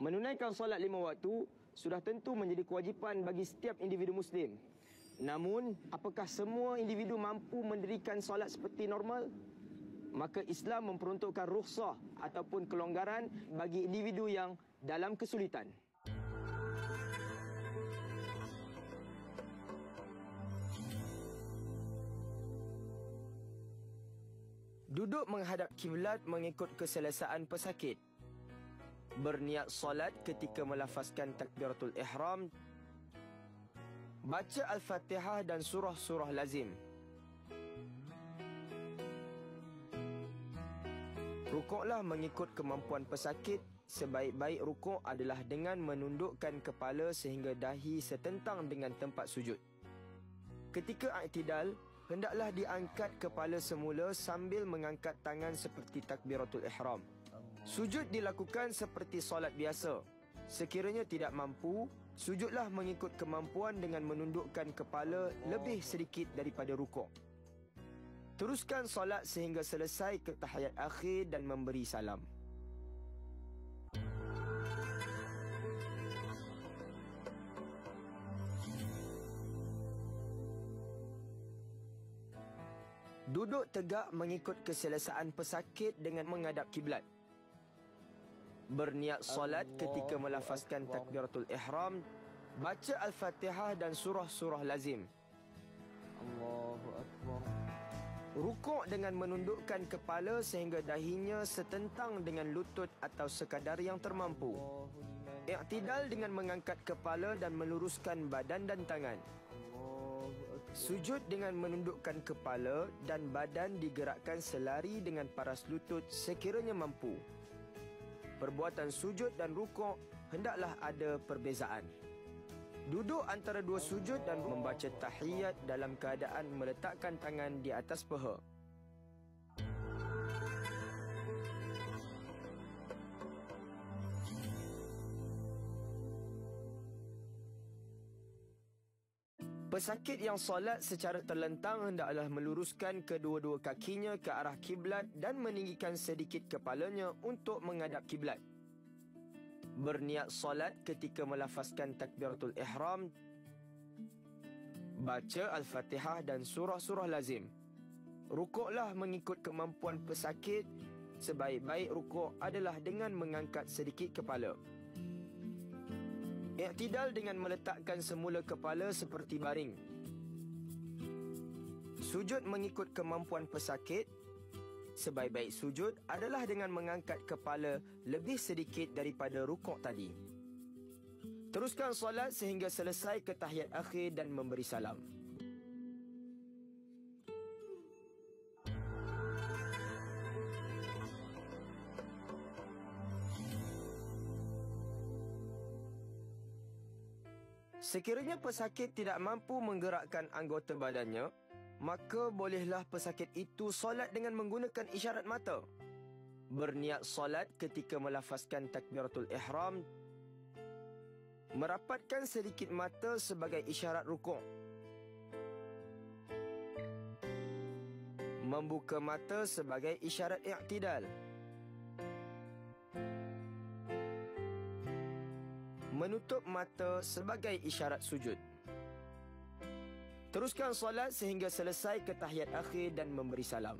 Menunaikan solat 5 waktu sudah tentu menjadi kewajipan bagi setiap individu Muslim. Namun, apakah semua individu mampu mendirikan solat seperti normal? Maka Islam memperuntukkan rukhsah ataupun kelonggaran bagi individu yang dalam kesulitan. Duduk menghadap kiblat mengikut keselesaan pesakit. Berniat solat ketika melafazkan takbiratul ihram. Baca Al-Fatihah dan surah-surah lazim. Rukuklah mengikut kemampuan pesakit. Sebaik-baik rukuk adalah dengan menundukkan kepala sehingga dahi setentang dengan tempat sujud. Ketika i'tidal, hendaklah diangkat kepala semula sambil mengangkat tangan seperti takbiratul ihram. Sujud dilakukan seperti solat biasa. Sekiranya tidak mampu, sujudlah mengikut kemampuan dengan menundukkan kepala lebih sedikit daripada rukuk. Teruskan solat sehingga selesai ke tahiyat akhir dan memberi salam. Duduk tegak mengikut keselesaan pesakit dengan menghadap kiblat. Berniat solat ketika melafazkan takbiratul ihram. Baca Al-Fatihah dan surah-surah lazim. Allahu Akbar. Rukuk dengan menundukkan kepala sehingga dahinya setentang dengan lutut atau sekadar yang termampu. I'tidal dengan mengangkat kepala dan meluruskan badan dan tangan. Sujud dengan menundukkan kepala dan badan digerakkan selari dengan paras lutut sekiranya mampu. Perbuatan sujud dan rukuk hendaklah ada perbezaan. Duduk antara dua sujud dan membaca tahiyat dalam keadaan meletakkan tangan di atas paha. Pesakit yang solat secara terlentang hendaklah meluruskan kedua-dua kakinya ke arah kiblat dan meninggikan sedikit kepalanya untuk menghadap kiblat. Berniat solat ketika melafazkan takbiratul ihram. Baca Al-Fatihah dan surah-surah lazim. Rukuklah mengikut kemampuan pesakit. Sebaik-baik rukuk adalah dengan mengangkat sedikit kepala. I'tidal dengan meletakkan semula kepala seperti baring. Sujud mengikut kemampuan pesakit. Sebaik-baik sujud adalah dengan mengangkat kepala lebih sedikit daripada rukuk tadi. Teruskan solat sehingga selesai ke tahiyat akhir dan memberi salam. Sekiranya pesakit tidak mampu menggerakkan anggota badannya, maka bolehlah pesakit itu solat dengan menggunakan isyarat mata. Berniat solat ketika melafazkan takbiratul ihram. Merapatkan sedikit mata sebagai isyarat rukuk. Membuka mata sebagai isyarat i'tidal. Menutup mata sebagai isyarat sujud. Teruskan solat sehingga selesai ke tahiyat akhir dan memberi salam.